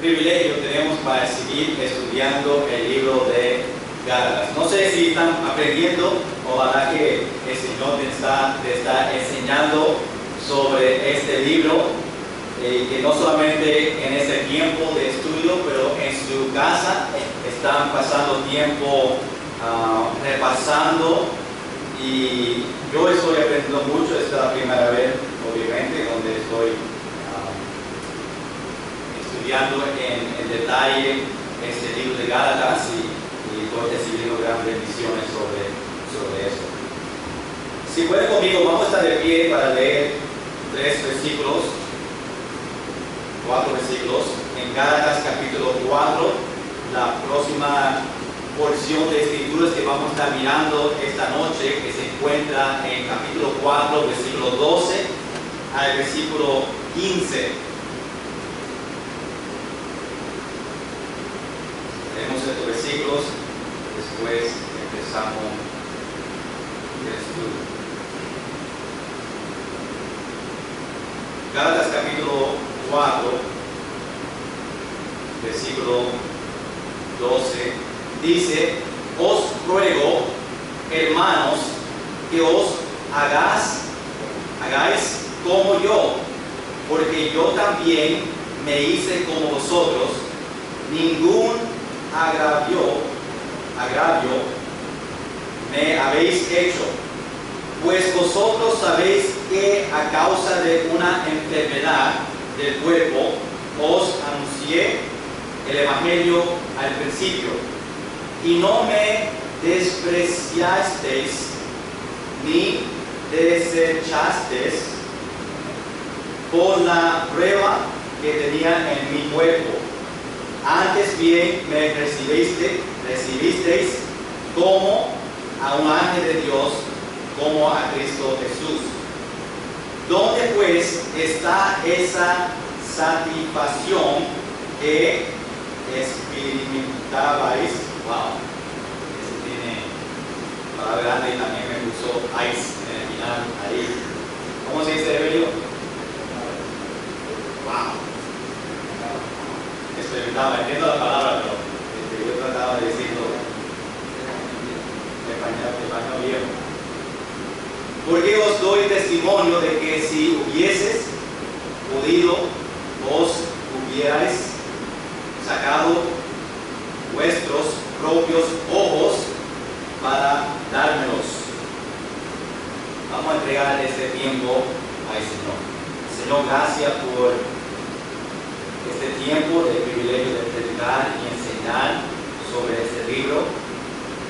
privilegio tenemos para seguir estudiando el libro de Gálatas. No sé si están aprendiendo, ojalá que el Señor te está enseñando sobre este libro, que no solamente en este tiempo de estudio, pero en su casa están pasando tiempo repasando, y yo estoy aprendiendo mucho. Esta es la primera vez, obviamente, donde estoy estudiando en detalle este libro de Gálatas, y estoy recibiendo grandes bendiciones sobre eso. Si pueden conmigo, vamos a estar de pie para leer 4 versículos en Gálatas capítulo 4, la próxima porción de escrituras que vamos a estar mirando esta noche, que se encuentra en capítulo 4, versículo 12 al versículo 15. Tenemos estos versículos, después empezamos el estudio. Gálatas capítulo 4, versículo 12. Dice: os ruego, hermanos, que os hagáis como yo, porque yo también me hice como vosotros. Ningún agravio me habéis hecho, pues vosotros sabéis que a causa de una enfermedad del cuerpo os anuncié el Evangelio al principio, y no me despreciasteis ni desechasteis por la prueba que tenía en mi cuerpo. Antes bien me recibisteis como a un ángel de Dios, como a Cristo Jesús. ¿Dónde pues está esa satisfacción que experimentabais? Wow, ese tiene palabra grande, y también me puso ice en el final ahí. ¿Cómo se dice, Evelio? Wow. Experimentaba, entiendo la palabra, pero yo trataba de decirlo en español viejo. Porque os doy testimonio de que si hubieses podido, os hubierais sacado vuestros propios ojos para dármelos. Vamos a entregar este tiempo al Señor. Señor, gracias por este tiempo de privilegio de predicar y enseñar sobre este libro.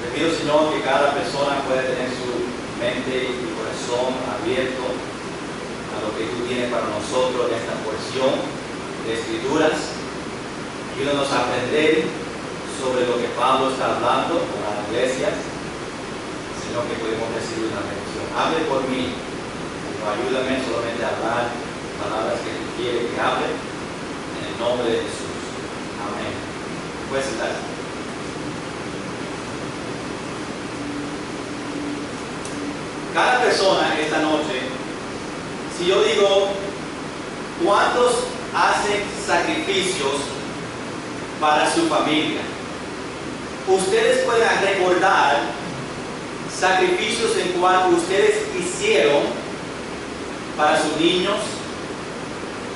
Te pido, Señor, que cada persona pueda tener su mente y corazón abierto a lo que tú tienes para nosotros en esta porción de escrituras. Ayúdanos a aprender sobre lo que Pablo está hablando con las iglesias, sino que podemos recibir una bendición. Hable por mí, pero ayúdame solamente a hablar palabras que tú quieres que hable, en el nombre de Jesús. Amén. Puedes sentarse. Cada persona esta noche, si yo digo, ¿cuántos hacen sacrificios para su familia? Ustedes pueden recordar sacrificios en cual ustedes hicieron para sus niños.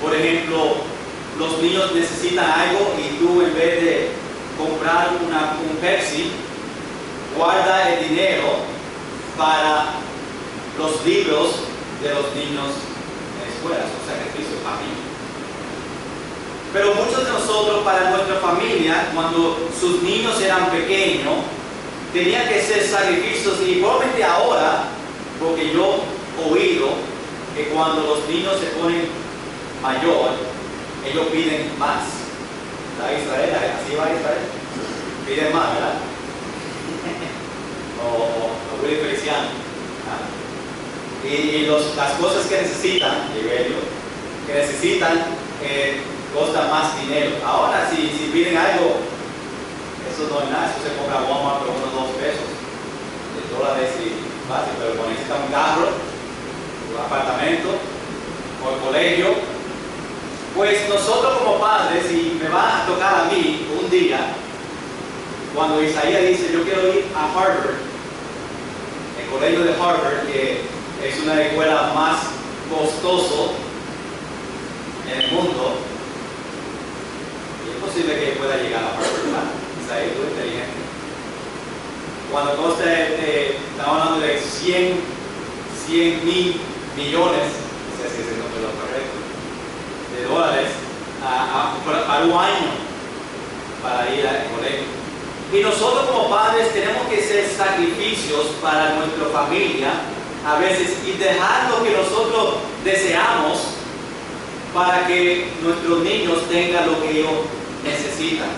Por ejemplo, los niños necesitan algo y tú, en vez de comprar un Pepsi, guarda el dinero para los libros de los niños en la escuela. Son sacrificios para mí. Pero muchos de nosotros, para nuestra familia, cuando sus niños eran pequeños, tenían que hacer sacrificios, y probablemente ahora, porque yo he oído que cuando los niños se ponen mayor, ellos piden más. ¿Está Israel? ¿Así va Israel? Piden más, ¿verdad? o Willy Feliciano. Y las cosas que necesitan, cuesta más dinero. Ahora, si piden algo, eso no es nada, eso se compra Walmart por unos $2, $10 y fácil. Pero cuando necesitan un carro, un apartamento o el colegio, pues nosotros como padres, y me va a Cuando Isaías dice, yo quiero ir a Harvard, el colegio de Harvard, que es una escuela más costoso en el mundo, y es posible que pueda llegar a Harvard, ¿verdad? Isaías es inteligente. Cuando costa, estamos hablando de 100 mil millones, no sé si ese número es correcto, de dólares para un año para ir al colegio. Y nosotros como padres tenemos que hacer sacrificios para nuestra familia a veces y dejar lo que nosotros deseamos para que nuestros niños tengan lo que ellos necesitan.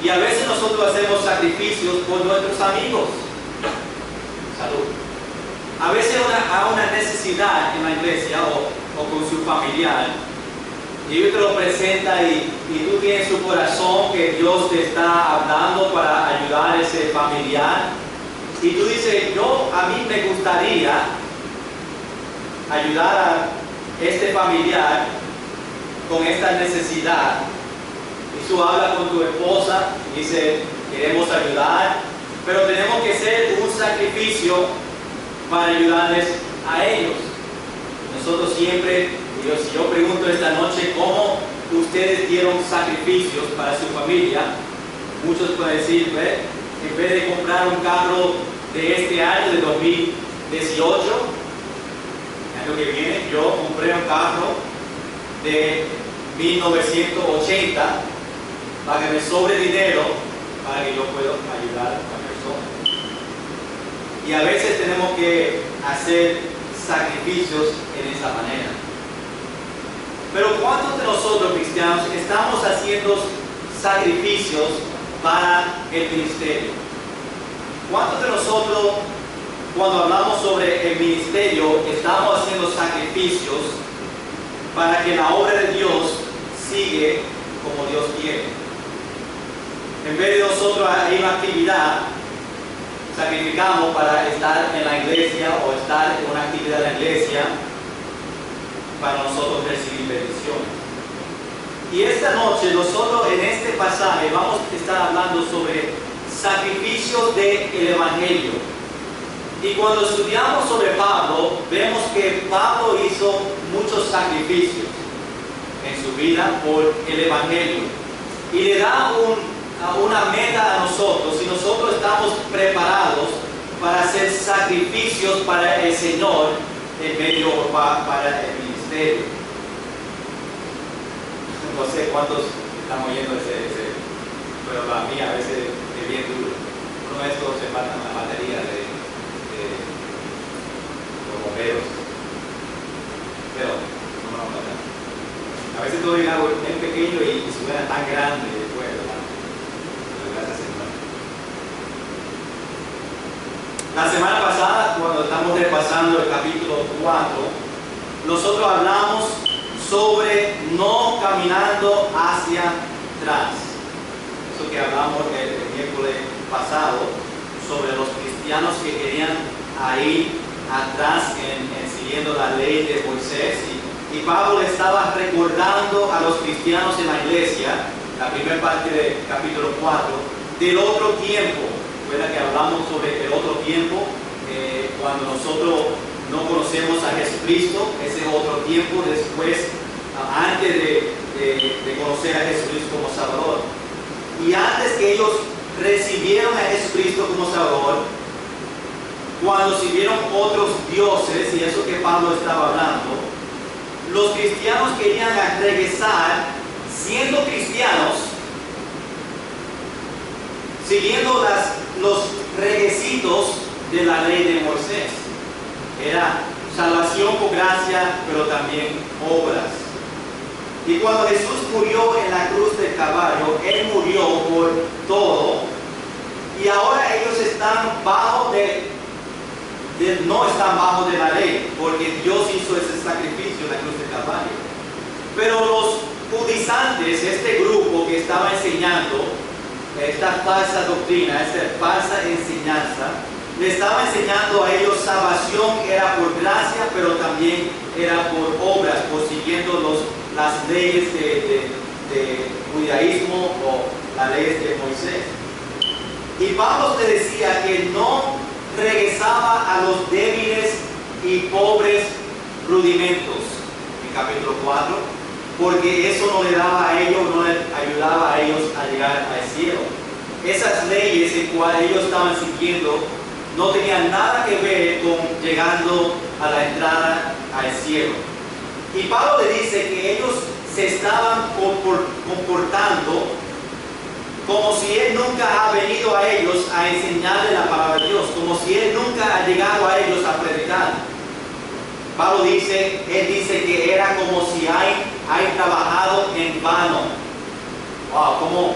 Y a veces nosotros hacemos sacrificios por nuestros amigos. Salud. A veces hay una necesidad en la iglesia o con su familiar, y Dios te lo presenta y tú tienes su corazón que Dios te está hablando para ayudar a ese familiar. Y tú dices, a mí me gustaría ayudar a este familiar con esta necesidad. Y tú hablas con tu esposa y dices, queremos ayudar, pero tenemos que hacer un sacrificio para ayudarles a ellos. Nosotros siempre, si yo pregunto esta noche cómo ustedes dieron sacrificios para su familia, muchos pueden decir, en vez de comprar un carro de este año, de 2018, el año que viene, yo compré un carro de 1980 para que me sobre dinero para que yo pueda ayudar a la persona. Y a veces tenemos que hacer sacrificios en esa manera. Pero ¿cuántos de nosotros cristianos estamos haciendo sacrificios para el ministerio? ¿Cuántos de nosotros, cuando hablamos sobre el ministerio, estamos haciendo sacrificios para que la obra de Dios siga como Dios quiere? En vez de nosotros ir a una actividad, sacrificamos para estar en la iglesia o estar en una actividad de la iglesia para nosotros recibir bendiciones. Y esta noche nosotros en este pasaje vamos a estar hablando sobre sacrificios del Evangelio. Y cuando estudiamos sobre Pablo, vemos que Pablo hizo muchos sacrificios en su vida por el Evangelio. Y le da una meta a nosotros, si nosotros estamos preparados para hacer sacrificios para el Señor en medio para el ministerio. No sé cuántos están oyendo ese, pero para mí a veces es bien duro. Uno de estos se faltan la batería de los bomberos, pero no me lo pasa. A veces todo es algo bien pequeño y suena tan grande después, ¿verdad? La semana pasada, cuando estamos repasando el capítulo 4, nosotros hablamos sobre no caminando hacia atrás. Eso que hablamos el miércoles pasado, sobre los cristianos que querían ir atrás en siguiendo la ley de Moisés. Y Pablo le estaba recordando a los cristianos en la iglesia, la primera parte del capítulo 4, del otro tiempo. Recuerda que hablamos sobre el otro tiempo, cuando nosotros no conocemos a Jesucristo, ese otro tiempo después, antes de conocer a Jesucristo como Salvador. Y antes que ellos recibieron a Jesucristo como Salvador, cuando sirvieron otros dioses, y eso que Pablo estaba hablando, los cristianos querían regresar siendo cristianos, siguiendo los requisitos de la ley de Moisés. Era salvación por gracia, pero también obras. Y cuando Jesús murió en la cruz del Calvario, Él murió por todo. Y ahora ellos están no están bajo de la ley, porque Dios hizo ese sacrificio en la cruz del Calvario. Pero los judaizantes, este grupo que estaba enseñando esta falsa doctrina, esta falsa enseñanza, le estaba enseñando a ellos salvación era por gracia, pero también era por obras, por siguiendo las leyes de judaísmo o las leyes de Moisés. Y Pablo te decía que no regresaba a los débiles y pobres rudimentos, en capítulo 4, porque eso no le daba a ellos, no le ayudaba a ellos a llegar al cielo. Esas leyes en cuales ellos estaban siguiendo no tenían nada que ver con llegando a la entrada al cielo. Y Pablo le dice que ellos se estaban comportando como si Él nunca ha venido a ellos a enseñarles la palabra de Dios, como si Él nunca ha llegado a ellos a predicar. Pablo dice, Él dice que era como si hay trabajado en vano. Wow, como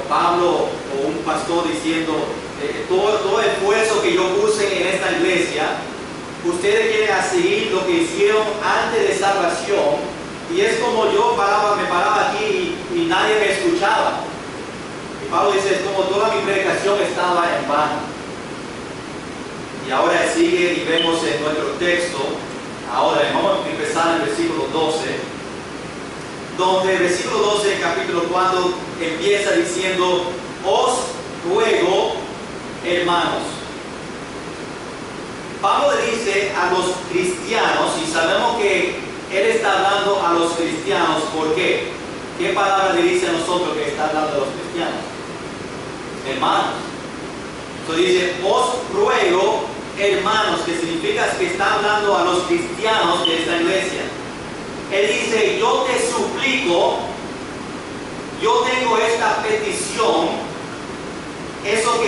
Pablo o un pastor diciendo, todo el esfuerzo que yo puse en esta iglesia, ustedes quieren seguir lo que hicieron antes de salvación, y es como yo me paraba aquí y nadie me escuchaba. Y Pablo dice, es como toda mi predicación estaba en vano. Y ahora sigue y vemos en nuestro texto, ahora vamos a empezar en el versículo 12, donde el versículo 12 del capítulo 4 empieza diciendo, os ruego, hermanos. Pablo le dice a los cristianos, y sabemos que él está hablando a los cristianos, ¿por qué? ¿Qué palabra le dice a nosotros que está hablando a los cristianos? Hermanos. Entonces dice, os ruego, hermanos, que significa que está hablando a los cristianos de esta iglesia. Él dice, yo te suplico, yo tengo esta petición. Eso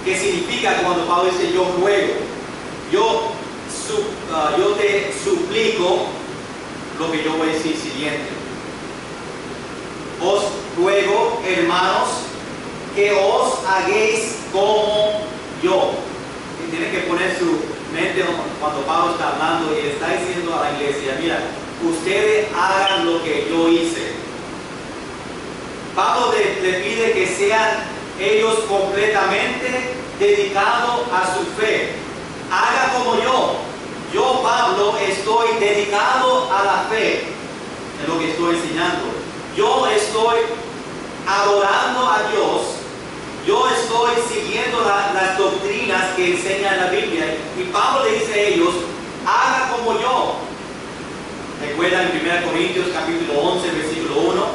que significa cuando Pablo dice yo ruego, yo te suplico, lo que yo voy a decir siguiente. Os ruego, hermanos, que os hagáis como yo. Y tienen que poner su mente cuando Pablo está hablando y está diciendo a la iglesia, mira, ustedes hagan lo que yo hice. Pablo le pide que sean ellos completamente dedicados a su fe. Haga como yo. Yo, Pablo, estoy dedicado a la fe en lo que estoy enseñando. Yo estoy adorando a Dios. Yo estoy siguiendo las doctrinas que enseña la Biblia. Y Pablo le dice a ellos, haga como yo. Recuerdan en 1 Corintios capítulo 11, versículo 1,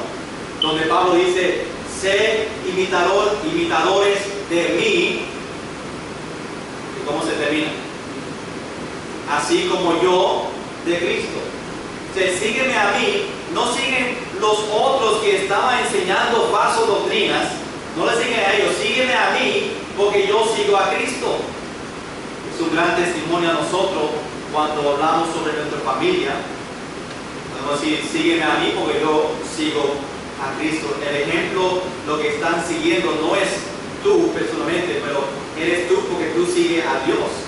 donde Pablo dice, sed imitadores de mí. ¿Y cómo se termina? Así como yo de Cristo. Sígueme a mí, no siguen los otros que estaban enseñando falsas doctrinas, no le siguen a ellos, sígueme a mí porque yo sigo a Cristo. Es un gran testimonio a nosotros cuando hablamos sobre nuestra familia. Vamos a decir, sígueme a mí porque yo sigo a Cristo. El ejemplo, lo que están siguiendo no es tú personalmente, pero eres tú porque tú sigues a Dios.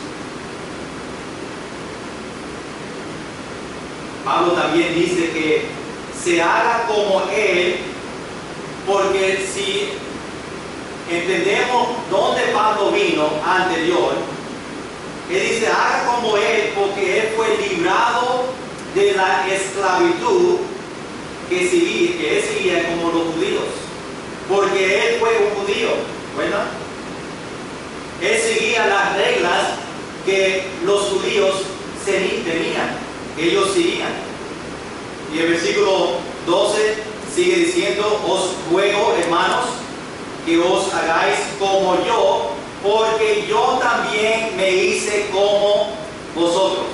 Pablo también dice que se haga como Él, porque si entendemos dónde Pablo vino anterior, Él dice, haga como Él, porque Él fue librado de la esclavitud que él seguía como los judíos, porque Él fue un judío, ¿verdad? Él seguía las reglas que los judíos tenían. Ellos seguían. Y el versículo 12 sigue diciendo, os ruego, hermanos, que os hagáis como yo, porque yo también me hice como vosotros.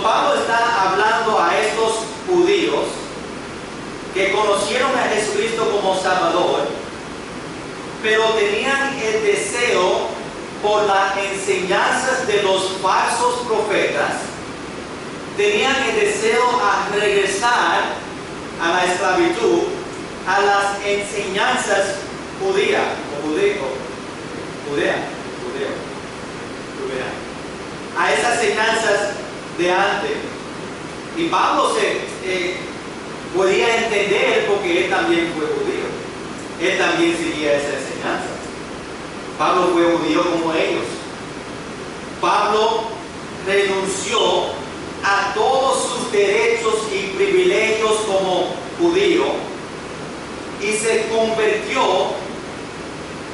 Pablo está hablando a estos judíos que conocieron a Jesucristo como Salvador, pero tenían el deseo por las enseñanzas de los falsos profetas, tenían el deseo a regresar a la esclavitud, a las enseñanzas judías, a esas enseñanzas de antes. Y Pablo podía entender porque él también fue judío. Él también seguía esa enseñanza. Pablo fue judío como ellos. Pablo renunció a todos sus derechos y privilegios como judío y se convirtió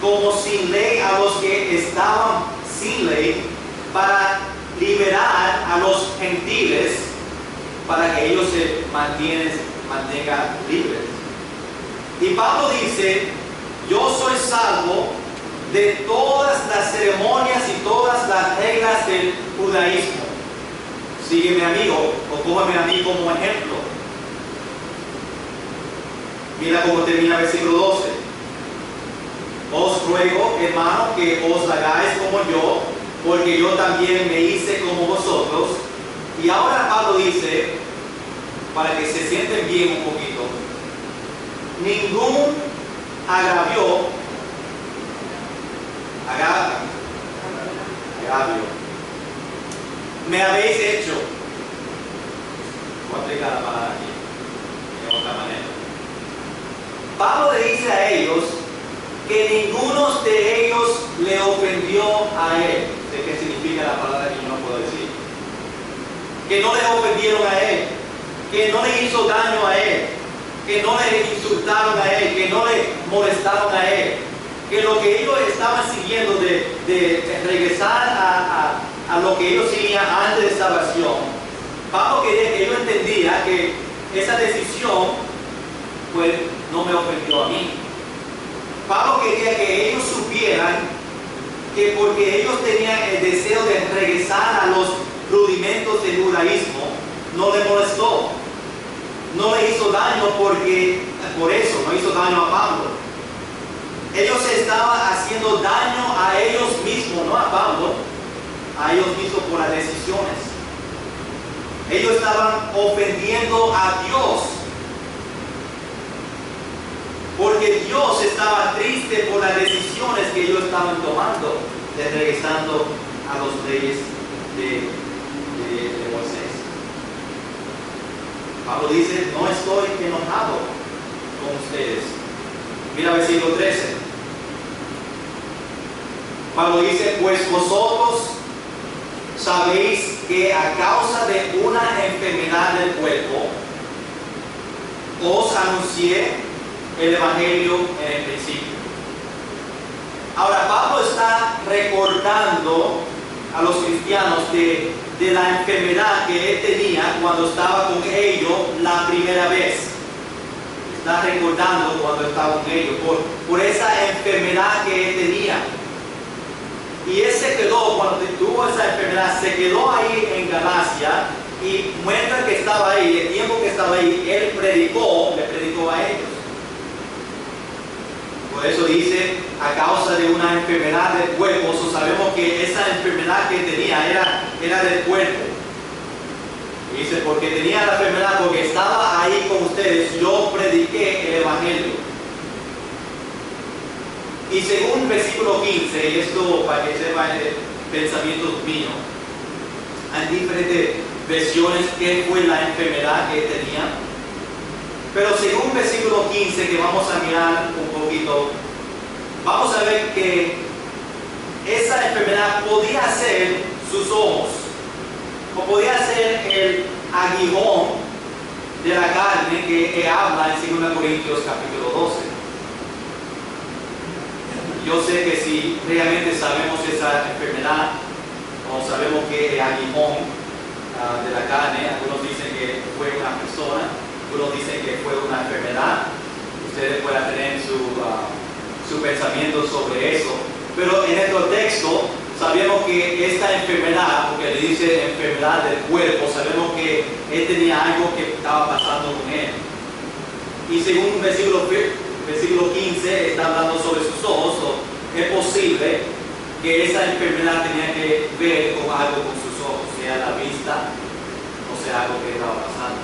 como sin ley a los que estaban sin ley, para liberar a los gentiles, para que ellos se mantengan libres. Y Pablo dice, yo soy salvo de todas las ceremonias y todas las reglas del judaísmo. Sígueme, amigo, o cógeme a mí como ejemplo. Mira cómo termina el versículo 12. Os ruego, hermano, que os hagáis como yo, porque yo también me hice como vosotros. Y ahora Pablo dice, para que se sienten bien un poquito, ningún agravio me habéis hecho. Voy a aplicar la palabra aquí de otra manera. Pablo le dice a ellos que ninguno de ellos le ofendió a él. Sé qué significa la palabra que yo no puedo decir. Que no le ofendieron a él, que no le hizo daño a él, que no le insultaron a él, que no le molestaron a él, que lo que ellos estaban siguiendo de regresar a lo que ellos seguían antes de salvación. Pablo quería que ellos entendieran que esa decisión pues no me ofendió a mí. Pablo quería que ellos supieran que porque ellos tenían el deseo de regresar a los rudimentos del judaísmo, no le molestó, no le hizo daño por eso no hizo daño a Pablo. Ellos estaban haciendo daño a ellos mismos, no a Pablo, a ellos mismos por las decisiones. Ellos estaban ofendiendo a Dios, porque Dios estaba triste por las decisiones que ellos estaban tomando de regresando a los reyes de Moisés. Pablo dice, no estoy enojado con ustedes. Mira versículo 13. Pablo dice, pues vosotros sabéis que a causa de una enfermedad del cuerpo os anuncié el Evangelio en el principio. Ahora Pablo está recordando a los cristianos de la enfermedad que él tenía cuando estaba con ellos la primera vez. Está recordando cuando estaba con ellos por esa enfermedad que él tenía. Y él se quedó, cuando tuvo esa enfermedad, se quedó ahí en Galacia y muestra que estaba ahí, el tiempo que estaba ahí, él le predicó a ellos. Por eso dice, a causa de una enfermedad del cuerpo, sabemos que esa enfermedad que tenía era del cuerpo. Y dice, porque tenía la enfermedad, porque estaba ahí con ustedes, yo prediqué el Evangelio. Y según versículo 15, y esto para que sepan el pensamiento mío, hay diferentes versiones qué fue la enfermedad que tenía. Pero según versículo 15, que vamos a mirar un poquito, vamos a ver que esa enfermedad podía ser sus ojos, o podía ser el aguijón de la carne que habla en 2 Corintios capítulo 12. Yo sé que si realmente sabemos esa enfermedad, o sabemos que el aguijón de la carne, algunos dicen que fue una persona, algunos dicen que fue una enfermedad. Ustedes pueden tener su pensamiento sobre eso. Pero en este texto sabemos que esta enfermedad, porque le dice enfermedad del cuerpo, sabemos que él tenía algo que estaba pasando con él. Y según versículo 15 está hablando sobre sus ojos, es posible que esa enfermedad tenía que ver con algo con sus ojos, sea la vista o sea algo que estaba pasando.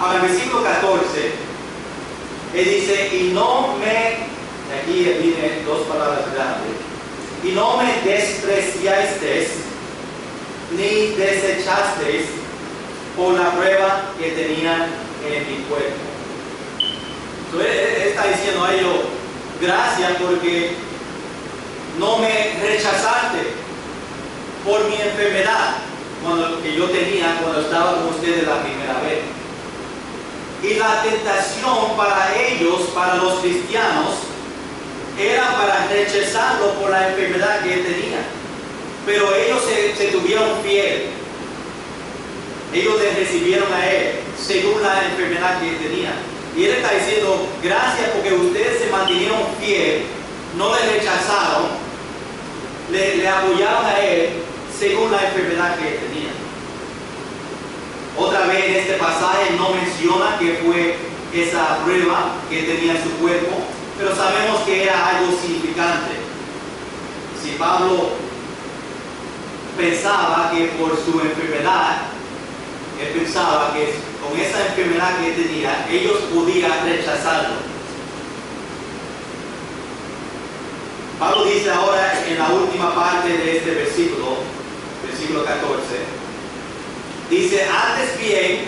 Ahora, en versículo 14, él dice, y no me, aquí viene dos palabras grandes, y no me despreciasteis ni desechasteis por la prueba que tenía en mi cuerpo. Entonces, él está diciendo a ellos, gracias porque no me rechazaste por mi enfermedad que yo tenía cuando estaba con ustedes la primera vez. Y la tentación para ellos, para los cristianos, era para rechazarlo por la enfermedad que él tenía. Pero ellos se tuvieron fiel. Ellos le recibieron a él según la enfermedad que él tenía. Y él está diciendo, gracias porque ustedes se mantuvieron fiel, no le rechazaron, le apoyaron a él según la enfermedad que él tenía. Otra vez en este pasaje no menciona que fue esa prueba que tenía en su cuerpo, pero sabemos que era algo significante. Si Pablo pensaba que por su enfermedad, él pensaba que con esa enfermedad que tenía, ellos podían rechazarlo. Pablo dice ahora en la última parte de este versículo, versículo 14, dice, antes bien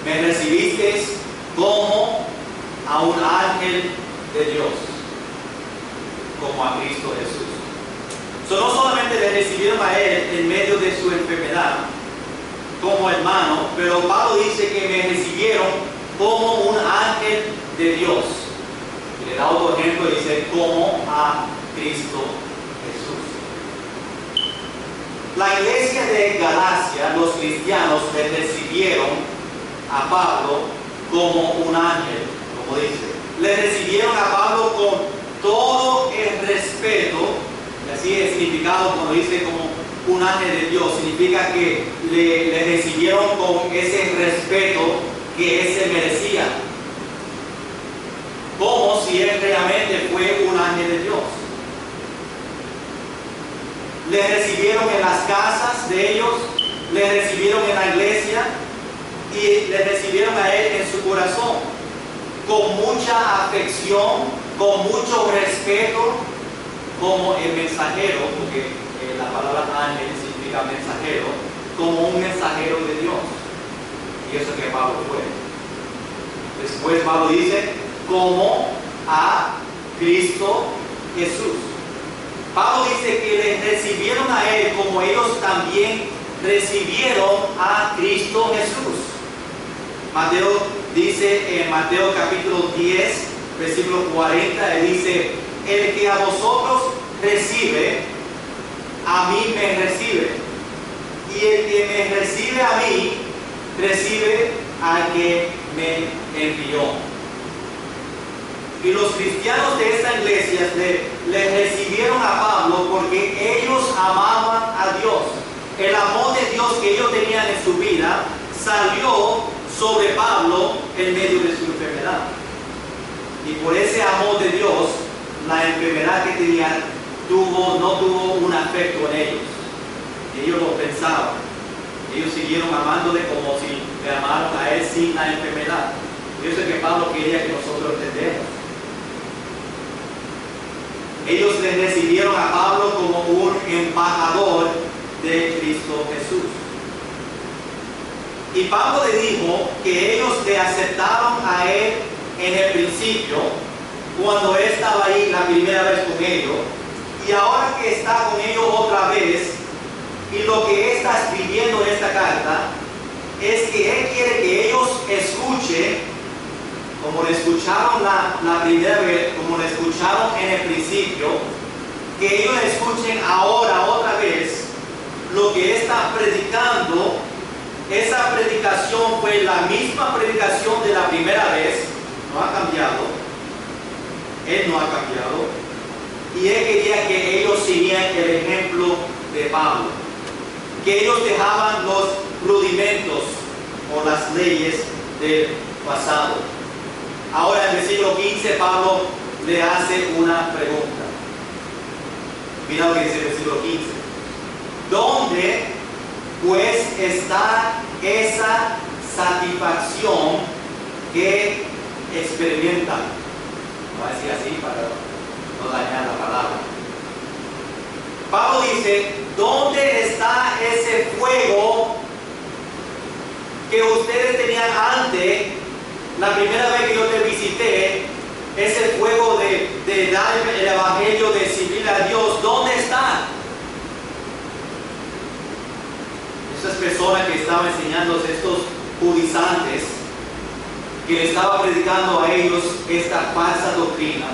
me recibisteis como a un ángel de Dios, como a Cristo Jesús. No solamente le recibieron a él en medio de su enfermedad como hermano, pero Pablo dice que me recibieron como un ángel de Dios. Y le da otro ejemplo, dice como a Cristo Jesús. La iglesia de Galacia, los cristianos, le recibieron a Pablo como un ángel, como dice. Le recibieron a Pablo con todo el respeto. Así es significado cuando dice como un ángel de Dios, significa que le recibieron con ese respeto que él se merecía, como si él realmente fue un ángel de Dios. Le recibieron en las casas de ellos, le recibieron en la iglesia y le recibieron a él en su corazón, con mucha afección, con mucho respeto, como el mensajero, porque la palabra ángel significa mensajero, como un mensajero de Dios. Y eso que Pablo fue. Después Pablo dice, como a Cristo Jesús. Pablo dice que le recibieron a él como ellos también recibieron a Cristo Jesús. Mateo dice en Mateo capítulo 10, versículo 40, él dice, el que a vosotros recibe, a mí me recibe. Y el que me recibe a mí, recibe al que me envió. Y los cristianos de esta iglesia le recibieron a Pablo porque ellos amaban a Dios. El amor de Dios que ellos tenían en su vida salió sobre Pablo en medio de su enfermedad. Y por ese amor de Dios, la enfermedad que tenían no tuvo un afecto en ellos. Ellos lo pensaban. Ellos siguieron amándole como si le amaron a él sin la enfermedad. Y eso es que Pablo quería que nosotros entendamos. Ellos le recibieron a Pablo como un embajador de Cristo Jesús. Y Pablo le dijo que ellos le aceptaron a él en el principio, cuando él estaba ahí la primera vez con ellos, y ahora que está con ellos otra vez, y lo que él está escribiendo en esta carta es que él quiere que ellos escuchen, como le escucharon la primera vez, como le escucharon en el principio, que ellos escuchen ahora otra vez lo que él está predicando. Esa predicación fue la misma predicación de la primera vez, no ha cambiado, él no ha cambiado. Y él quería que ellos siguieran el ejemplo de Pablo, que ellos dejaban los rudimentos o las leyes del pasado. Ahora en el versículo 15 Pablo le hace una pregunta. Mira lo que dice el versículo 15. ¿Dónde pues está esa satisfacción que experimentan? Voy a decir así para no dañar la palabra. Pablo dice, ¿dónde está ese fuego que ustedes tenían antes, la primera vez que yo te visité? Ese fuego de dar el evangelio, de servir a Dios, ¿dónde está? Esas personas que estaban enseñando, estos judaizantes, que le estaban predicando a ellos esta falsa doctrina,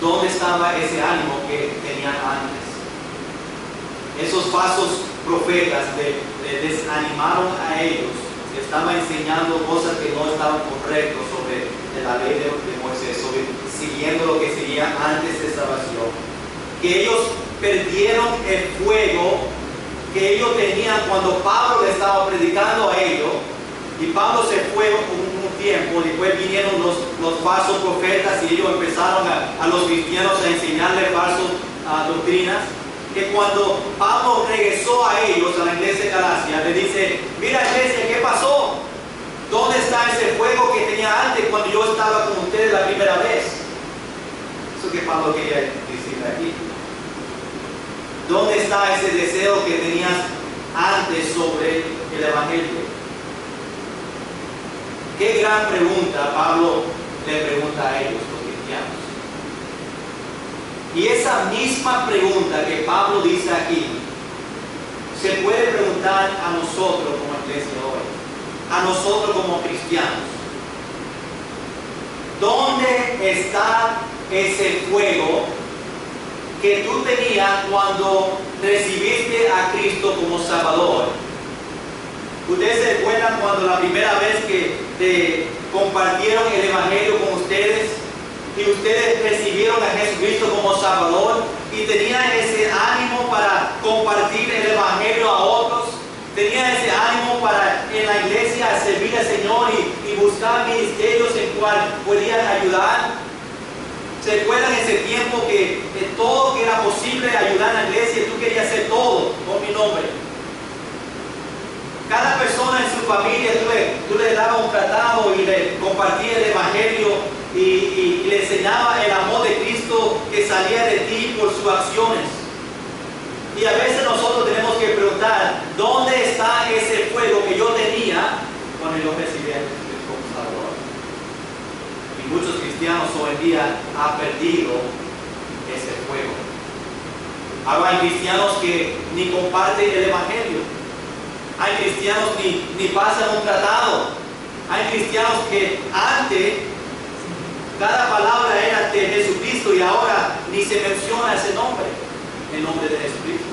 ¿Dónde estaba ese ánimo que tenían antes? Esos falsos profetas le desanimaron a ellos, estaban enseñando cosas que no estaban correctas sobre la ley de Moisés, sobre siguiendo lo que seguía antes de salvación. Que ellos perdieron el fuego que ellos tenían cuando Pablo le estaba predicando a ellos, y Pablo se fue un tiempo, después vinieron los falsos profetas y ellos empezaron a los cristianos a enseñarles falsas doctrinas. Que cuando Pablo regresó a ellos, a la iglesia de Galacia, le dice: mira, iglesia, ¿qué pasó? ¿Dónde está ese fuego que tenía antes cuando yo estaba con ustedes la primera vez? Eso que Pablo quería decir aquí. ¿Dónde está ese deseo que tenías antes sobre el Evangelio? Qué gran pregunta Pablo le pregunta a ellos, los cristianos. Y esa misma pregunta que Pablo dice aquí, se puede preguntar a nosotros como iglesia hoy, a nosotros como cristianos. ¿Dónde está ese fuego que tú tenías cuando recibiste a Cristo como Salvador? ¿Ustedes se recuerdan cuando la primera vez que te compartieron el Evangelio con ustedes y ustedes recibieron a Jesucristo como Salvador y tenían ese ánimo para compartir el Evangelio a otros? ¿Tenían ese ánimo para en la iglesia servir al Señor y buscar ministerios en cual podían ayudar? ¿Se acuerdan ese tiempo que todo que era posible ayudar a la iglesia, tú querías hacer todo por mi nombre? Cada persona en su familia, tú le dabas un tratado y le compartías el Evangelio y le enseñaba el amor de Cristo que salía de ti por sus acciones. Y a veces nosotros tenemos que preguntar: ¿dónde está ese fuego que yo tenía cuando yo recibí a Jesucristo como Salvador? Y muchos cristianos hoy en día han perdido ese fuego. Ahora hay cristianos que ni comparten el Evangelio. Hay cristianos ni pasan un tratado. Hay cristianos que antes cada palabra era de Jesucristo y ahora ni se menciona ese nombre, el nombre de Jesucristo.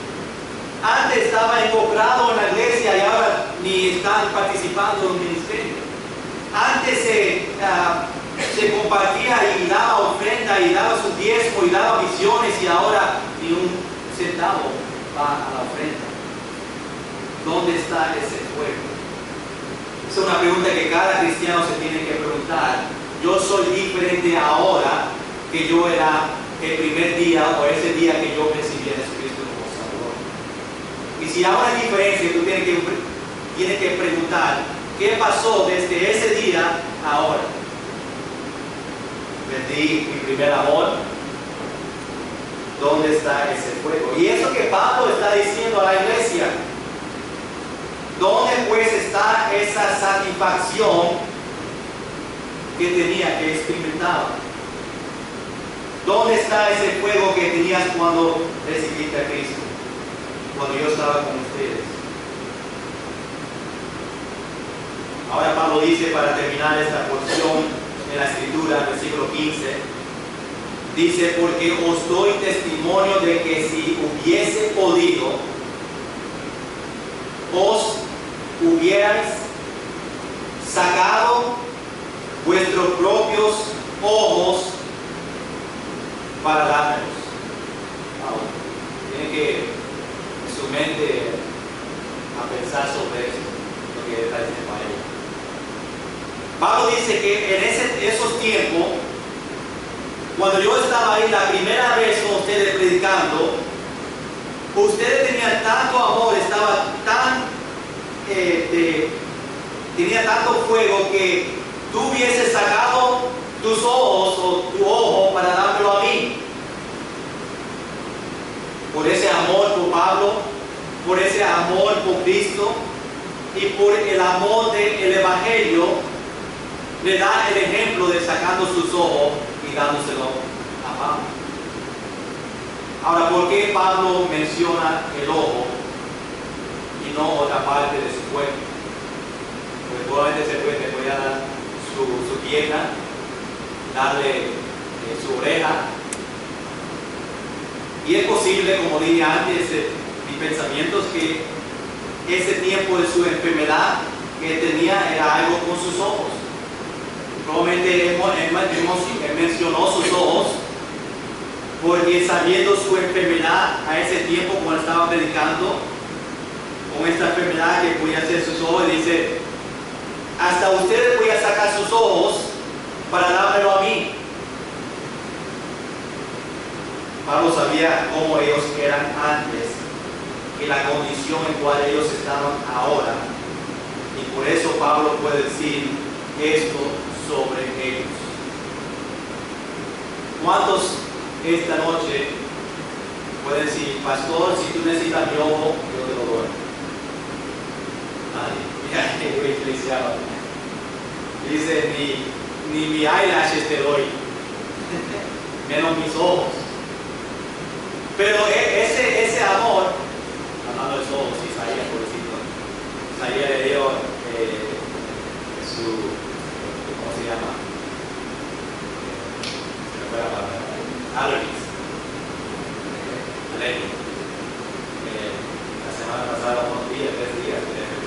Antes estaba involucrado en la iglesia y ahora ni están participando en el ministerio. Antes se compartía y daba ofrenda y daba su diezmo y daba misiones y ahora ni un centavo va a la ofrenda. ¿Dónde está ese fuego? Es una pregunta que cada cristiano se tiene que preguntar. Yo soy diferente ahora que yo era el primer día o ese día que yo recibí a Jesucristo como Salvador. Y si ahora hay diferencia, tú tienes que preguntar: ¿qué pasó desde ese día a ahora? ¿Perdí mi primer amor? ¿Dónde está ese fuego? Y eso que Pablo está diciendo a la iglesia. ¿Dónde pues está esa satisfacción que tenía, que experimentaba? ¿Dónde está ese fuego que tenías cuando recibiste a Cristo? Cuando yo estaba con ustedes. Ahora Pablo dice, para terminar esta porción de la Escritura, versículo 15, dice: porque os doy testimonio de que si hubiese podido, os hubierais sacado vuestros propios ojos para dármelos. Tiene que en su mente a pensar sobre eso, lo que está diciendo a ella. Pablo dice que en esos tiempos, cuando yo estaba ahí la primera vez con ustedes predicando, ustedes tenían tanto amor, estaba tan tenía tanto fuego que tú hubieses sacado tus ojos o tu ojo para dármelo a mí. Por ese amor por Pablo, por ese amor por Cristo y por el amor del Evangelio, le da el ejemplo de sacando sus ojos y dándoselo a Pablo. Ahora, ¿por qué Pablo menciona el ojo y no otra parte de su cuerpo? Porque probablemente te podía dar su pierna, darle su oreja, Y es posible, como dije antes, mis pensamientos, que ese tiempo de su enfermedad que tenía era algo con sus ojos. Probablemente él mencionó sus ojos, porque sabiendo su enfermedad a ese tiempo cuando estaba predicando, con esta enfermedad que podía ser sus ojos, dice, hasta ustedes voy a sacar sus ojos para dármelo a mí. Pablo sabía cómo ellos eran antes y la condición en cual ellos estaban ahora. Y por eso Pablo puede decir esto sobre ellos. ¿Cuántos esta noche pueden decir, pastor, si tú necesitas mi ojo, yo te lo doy? Nadie. Mira, que iglesia. Dice, ni mi eyelashes te doy, menos mis ojos. Pero ese amor, hablando de sus ojos, Isaías, pobrecito, Isaías le dio su, ¿cómo se llama? Se me fue la palabra. Allergies. Alergia. La semana pasada, unos días, 3 días,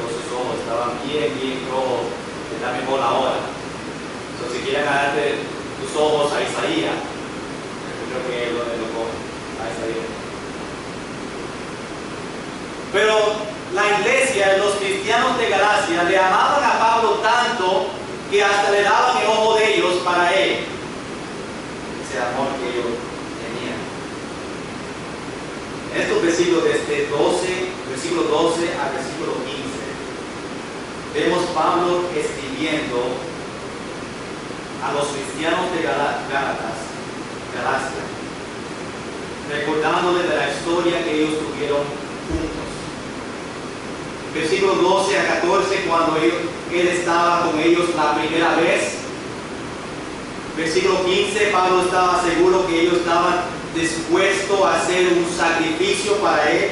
sus ojos estaban bien rojos, está mejor ahora. Entonces, si quieren ganarte tus ojos a Isaías, yo creo que es donde lo cogen, a Isaías. Pero la iglesia, los cristianos de Galacia, le amaban a Pablo tanto que hasta le daban el ojo de ellos para él. Ese amor que ellos tenían. En estos versículos, desde versículo 12 al versículo 15, vemos Pablo escribiendo a los cristianos de Galacia, recordándoles de la historia que ellos tuvieron juntos. Versículo 12 a 14, cuando él estaba con ellos la primera vez. Versículo 15, Pablo estaba seguro que ellos estaban dispuestos a hacer un sacrificio para él.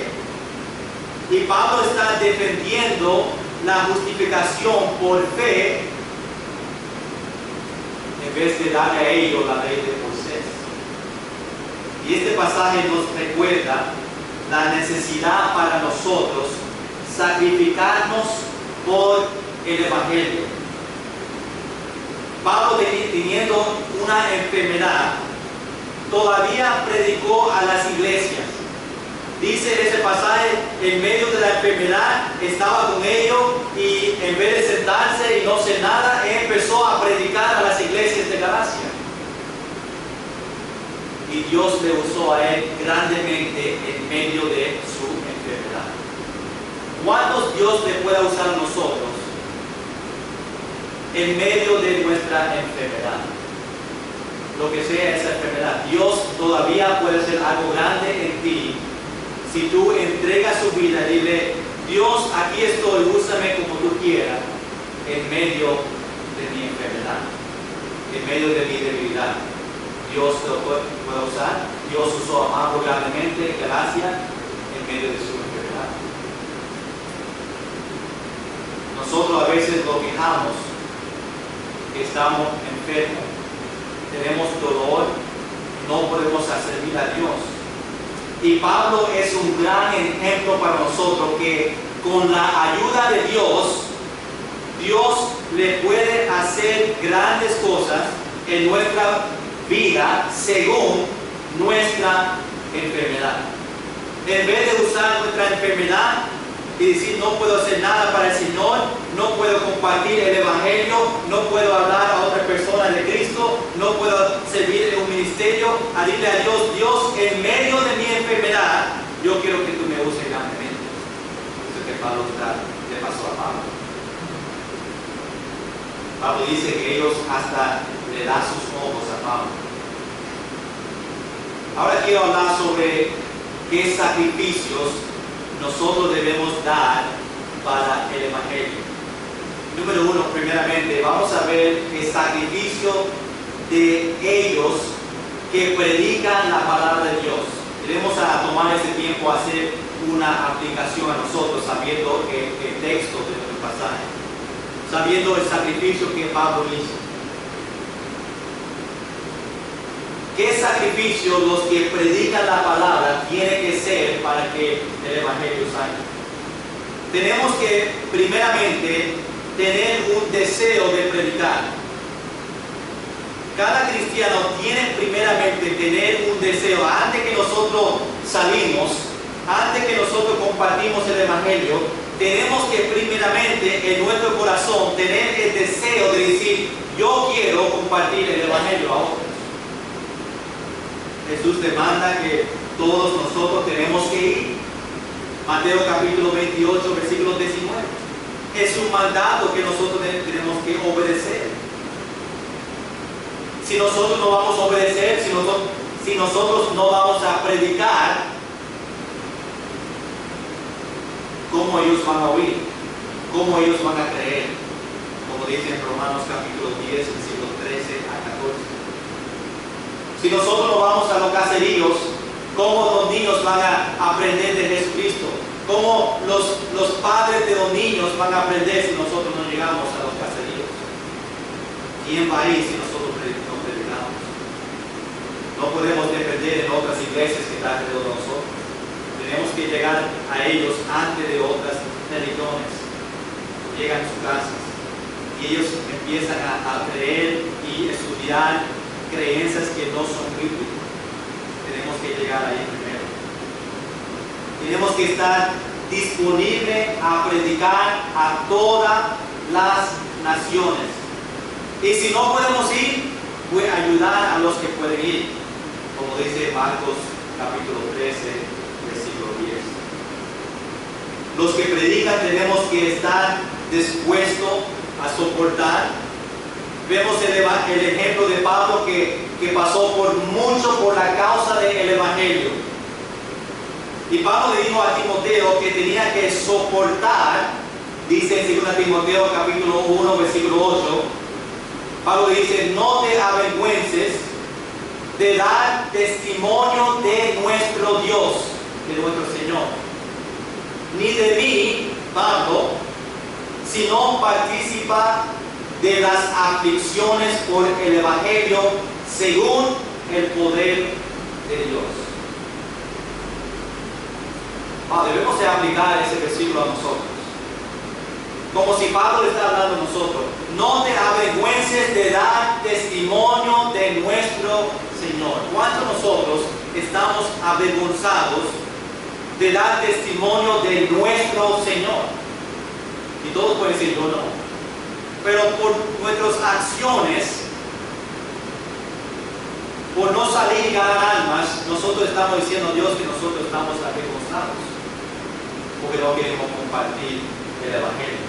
Y Pablo está defendiendo la justificación por fe en vez de darle a ellos la ley de Moisés. Y este pasaje nos recuerda la necesidad para nosotros sacrificarnos por el Evangelio. Pablo, teniendo una enfermedad, todavía predicó a las iglesias. Dice en ese pasaje, en medio de la enfermedad, estaba con ellos y en vez de sentarse y no hacer nada, empezó a predicar a las iglesias de Galacia. Y Dios le usó a él grandemente en medio de su enfermedad. ¿Cuántos Dios le puede usar a nosotros en medio de nuestra enfermedad? Lo que sea esa enfermedad, Dios todavía puede hacer algo grande en ti. Si tú entregas tu vida y dile, Dios, aquí estoy, úsame como tú quieras, en medio de mi enfermedad, en medio de mi debilidad. Dios te lo puede usar. Dios usó a Pablo grandemente, gracias, en medio de su enfermedad. Nosotros a veces lo quejamos que estamos enfermos, tenemos dolor, no podemos servir a Dios. Y Pablo es un gran ejemplo para nosotros que con la ayuda de Dios, Dios le puede hacer grandes cosas en nuestra vida según nuestra enfermedad. En vez de usar nuestra enfermedad y decir no puedo hacer nada para el Señor, no puedo compartir el Evangelio, no puedo hablar a otras personas de Cristo, no puedo servir en un ministerio, a decirle a Dios, Dios, en medio de mi enfermedad, yo quiero que tú me uses grandemente. Eso es que Pablo le pasó a Pablo. Pablo dice que ellos hasta le dan sus ojos a Pablo. Ahora quiero hablar sobre qué sacrificios nosotros debemos dar para el Evangelio. Número 1, primeramente, vamos a ver el sacrificio de ellos que predican la palabra de Dios. Queremos tomar ese tiempo a hacer una aplicación a nosotros, sabiendo el texto de nuestro pasaje, sabiendo el sacrificio que Pablo hizo. ¿qué sacrificios los que predican la palabra tienen que ser para que el Evangelio salga? Tenemos que, primeramente, tener un deseo de predicar. Cada cristiano tiene primeramente tener un deseo. Antes que nosotros salimos, antes que nosotros compartimos el Evangelio, tenemos que primeramente en nuestro corazón tener el deseo de decir, yo quiero compartir el Evangelio a otros. Jesús demanda que todos nosotros tenemos que ir. Mateo capítulo 28, versículo 19. Es un mandato que nosotros tenemos que obedecer. Si nosotros no vamos a obedecer, si nosotros no vamos a predicar, ¿cómo ellos van a oír? ¿Cómo ellos van a creer? Como dice en Romanos capítulo 10, versículos 13 a 14. Si nosotros no vamos a los caseríos, ¿cómo los niños van a aprender de Jesucristo? ¿Cómo los padres de los niños van a aprender si nosotros no llegamos a los caseríos? ¿Quién va a ir si nosotros no predicamos? No podemos depender en otras iglesias que están alrededor de nosotros. Tenemos que llegar a ellos antes de otras religiones. Llegan a sus casas y ellos empiezan a creer y estudiar creencias que no son bíblicas. Tenemos que llegar ahí primero. Tenemos que estar disponibles a predicar a todas las naciones. Y si no podemos ir, pues ayudar a los que pueden ir. Como dice Marcos capítulo 13, versículo 10. Los que predican tenemos que estar dispuestos a soportar. Vemos el ejemplo de Pablo que pasó por mucho por la causa del Evangelio. Y Pablo le dijo a Timoteo que tenía que soportar, dice en 2 Timoteo capítulo 1, versículo 8, Pablo dice, no te avergüences de dar testimonio de nuestro Dios, de nuestro Señor, ni de mí, Pablo, sino participa de las aflicciones por el Evangelio según el poder de Dios. Debemos de aplicar ese versículo a nosotros. Como si Pablo le está hablando a nosotros. No te avergüences de dar testimonio de nuestro Señor. ¿Cuántos de nosotros estamos avergonzados de dar testimonio de nuestro Señor? Y todos pueden decir, yo no. Pero por nuestras acciones, por no salir y ganar almas, nosotros estamos diciendo a Dios que nosotros estamos avergonzados, porque no queremos compartir el Evangelio.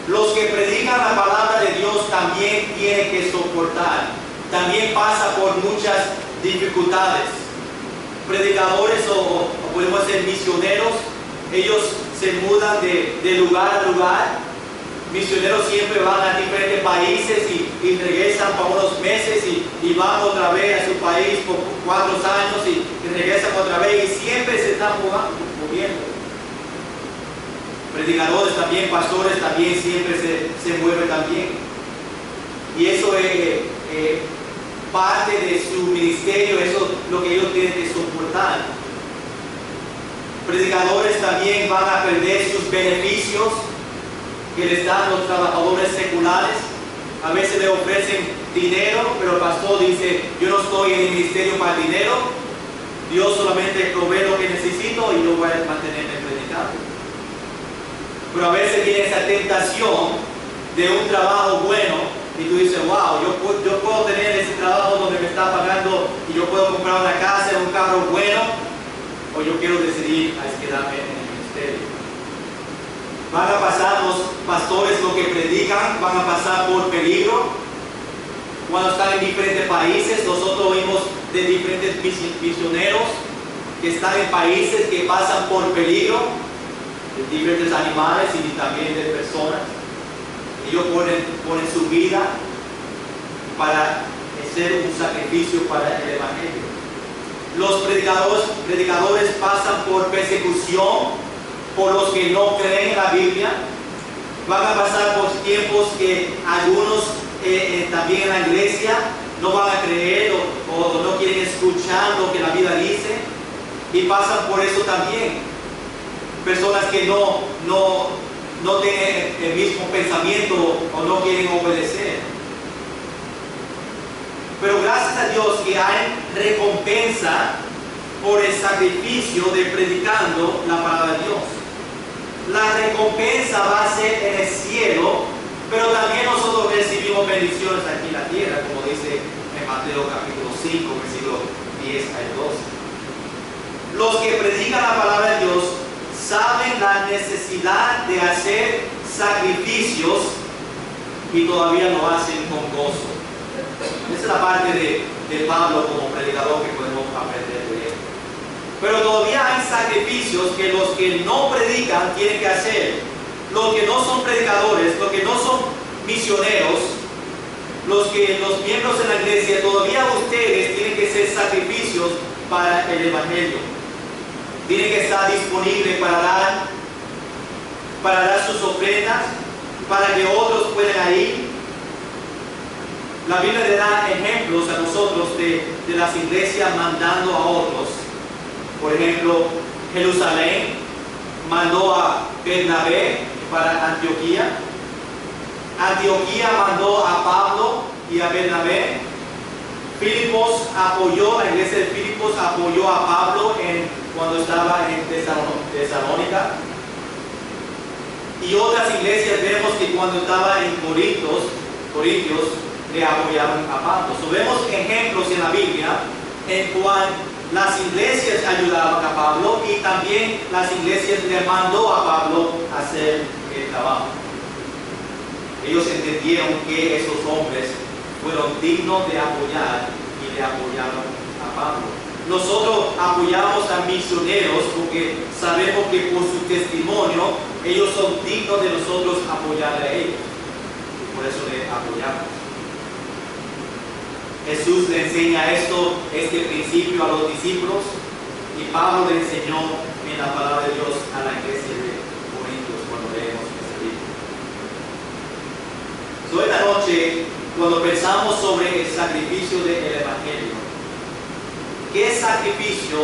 Los que predican la palabra de Dios también tienen que soportar, también pasa por muchas dificultades. Predicadores o podemos ser misioneros, ellos se mudan de lugar a lugar. Misioneros siempre van a diferentes países y regresan por unos meses y van otra vez a su país por 4 años y regresan otra vez y siempre se están moviendo. Predicadores también, pastores también, siempre se mueven también. Y eso es parte de su ministerio, eso es lo que ellos tienen que soportar. Predicadores también van a perder sus beneficios que les dan los trabajadores seculares. A veces le ofrecen dinero, pero el pastor dice, yo no estoy en el ministerio para dinero, Dios solamente provee lo que necesito y yo voy a mantenerme predicando. Pero a veces viene esa tentación de un trabajo bueno y tú dices, wow, yo puedo tener ese trabajo donde me está pagando y yo puedo comprar una casa, un carro bueno, o yo quiero decidir a quedarme en el ministerio. Van a pasar los pastores, lo que predican, van a pasar por peligro. Cuando están en diferentes países, nosotros oímos de diferentes misioneros que están en países que pasan por peligro, de diferentes animales y también de personas. Ellos ponen su vida para hacer un sacrificio para el Evangelio. Los predicadores pasan por persecución por los que no creen en la Biblia. Van a pasar por tiempos que algunos también en la iglesia no van a creer o no quieren escuchar lo que la Biblia dice, y pasan por eso también. Personas que no tienen el mismo pensamiento o no quieren obedecer. Pero gracias a Dios que hay recompensa por el sacrificio de predicando la palabra de Dios. La recompensa va a ser en el cielo, pero también nosotros recibimos bendiciones aquí en la tierra, como dice en Mateo capítulo 5, versículo 10 al 12. Los que predican la palabra de Dios saben la necesidad de hacer sacrificios y todavía lo hacen con gozo. Esa es la parte de Pablo como predicador que podemos aprender de él. Pero todavía hay sacrificios que los que no predican tienen que hacer. Los que no son predicadores, los que no son misioneros, los miembros de la iglesia, todavía ustedes tienen que hacer sacrificios para el evangelio. Tienen que estar disponibles para dar sus ofrendas, para que otros puedan ir. La Biblia le da ejemplos a nosotros de las iglesias mandando a otros. Por ejemplo, Jerusalén mandó a Bernabé para Antioquía. Antioquía mandó a Pablo y a Bernabé. La iglesia de Filipos apoyó a Pablo cuando estaba en Tesalónica. Y otras iglesias vemos que cuando estaba en Corintios le apoyaron a Pablo. Vemos ejemplos en la Biblia en cual las iglesias ayudaban a Pablo y también las iglesias le mandó a Pablo a hacer el trabajo. Ellos entendieron que esos hombres fueron dignos de apoyar y le apoyaron a Pablo. Nosotros apoyamos a misioneros porque sabemos que por su testimonio ellos son dignos de nosotros apoyarle a ellos. Y por eso le apoyamos. Jesús le enseña este principio a los discípulos, y Pablo le enseñó en la palabra de Dios a la iglesia de Corintios cuando leemos este libro. Esta noche, cuando pensamos sobre el sacrificio del evangelio, ¿qué sacrificio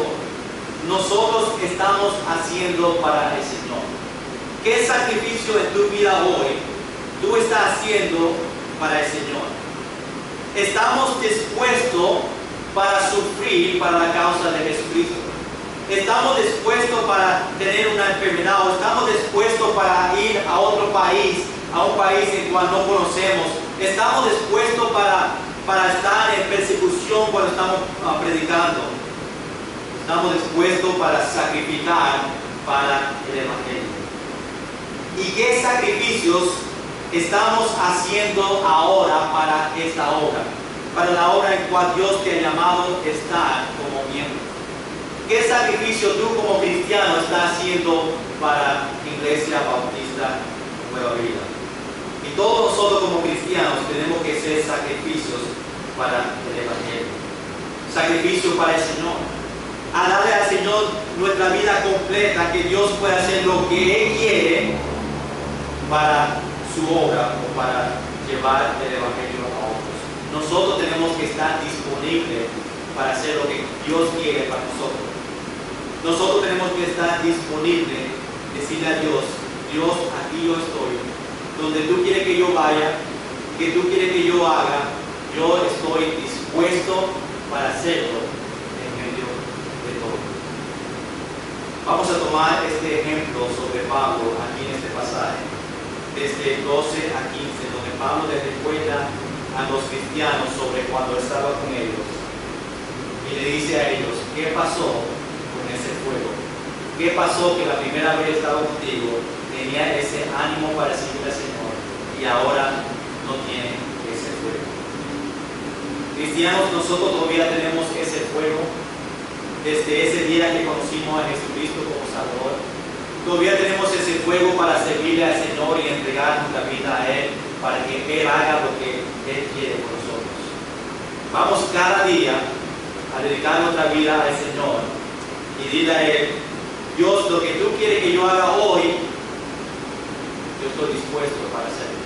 nosotros estamos haciendo para el Señor? ¿Qué sacrificio en tu vida hoy tú estás haciendo para el Señor? ¿Estamos dispuestos para sufrir para la causa de Jesucristo? ¿Estamos dispuestos para tener una enfermedad? ¿O estamos dispuestos para ir a otro país, a un país en cual no conocemos? ¿Estamos dispuestos para estar en persecución cuando estamos predicando? ¿Estamos dispuestos para sacrificar para el evangelio? ¿Y qué sacrificios estamos haciendo ahora para esta obra? Para la obra en cual Dios te ha llamado a estar como miembro. ¿Qué sacrificio tú como cristiano estás haciendo para Iglesia Bautista Nueva Vida? Y todos nosotros como cristianos tenemos que hacer sacrificios para el evangelio. Sacrificio para el Señor. A darle al Señor nuestra vida completa, que Dios pueda hacer lo que Él quiere para su obra o para llevar el evangelio a otros. Nosotros tenemos que estar disponibles para hacer lo que Dios quiere para nosotros. Nosotros tenemos que estar disponibles, decirle a Dios, Dios, aquí yo estoy, donde tú quieres que yo vaya, que tú quieres que yo haga, yo estoy dispuesto para hacerlo en medio de todo. Vamos a tomar este ejemplo sobre Pablo aquí en este pasaje, desde 12 a 15, donde Pablo les recuerda a los cristianos sobre cuando estaba con ellos y le dice a ellos, ¿qué pasó con ese fuego? ¿Qué pasó que la primera vez estaba contigo, tenía ese ánimo para seguir al Señor y ahora no tiene ese fuego? Cristianos, nosotros todavía tenemos ese fuego desde ese día que conocimos a Jesucristo como Salvador. Todavía tenemos ese fuego para servirle al Señor y entregar nuestra vida a Él, para que Él haga lo que Él quiere con nosotros. Vamos cada día a dedicar nuestra vida al Señor y dile a Él, Dios, lo que tú quieres que yo haga hoy, yo estoy dispuesto para hacerlo.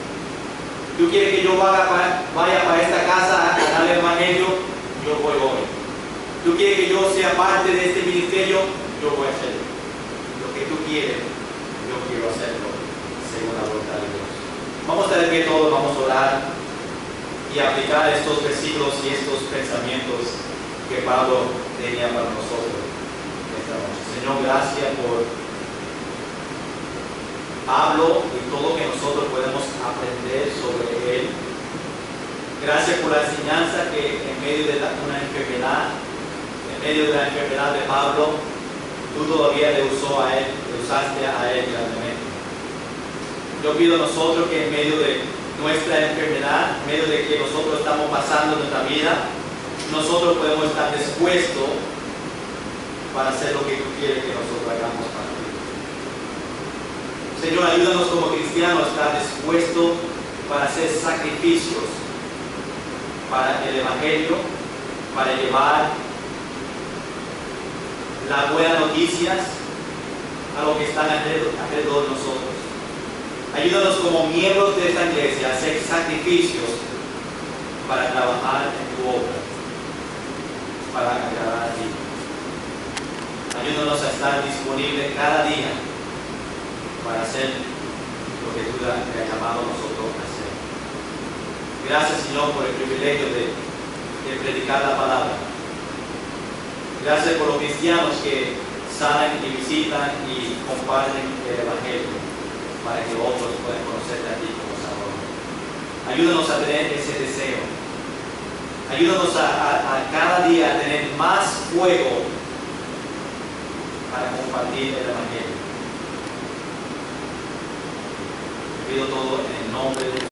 Tú quieres que yo vaya para esta casa a darle el evangelio Tú quieres que yo sea parte de este ministerio, yo voy a hacerlo. Lo que tú quieres, yo quiero hacerlo según la voluntad de Dios. Vamos a estar de pie todos, vamos a orar y aplicar estos versículos y estos pensamientos que Pablo tenía para nosotros esta noche. Señor, gracias por Pablo y todo lo que nosotros podemos aprender sobre él. Gracias por la enseñanza que en medio de una enfermedad, en medio de la enfermedad de Pablo, tú todavía le usaste a él grandemente. Yo pido a nosotros que en medio de nuestra enfermedad, en medio de que nosotros estamos pasando en nuestra vida, nosotros podemos estar dispuestos para hacer lo que tú quieres que nosotros hagamos para ti. Señor, ayúdanos como cristianos a estar dispuestos para hacer sacrificios para el Evangelio, para llevar las buenas noticias a los que están alrededor de nosotros. Ayúdanos como miembros de esta iglesia a hacer sacrificios para trabajar en tu obra, para agradar a ti. Ayúdanos a estar disponibles cada día para hacer lo que tú te has llamado a nosotros a hacer. Gracias, Señor, por el privilegio de predicar la palabra. Gracias por los cristianos que salen y visitan y comparten el Evangelio para que otros puedan conocerte a ti como Salvador. Ayúdanos a tener ese deseo. Ayúdanos a cada día a tener más fuego para compartir el Evangelio. Te pido todo en el nombre de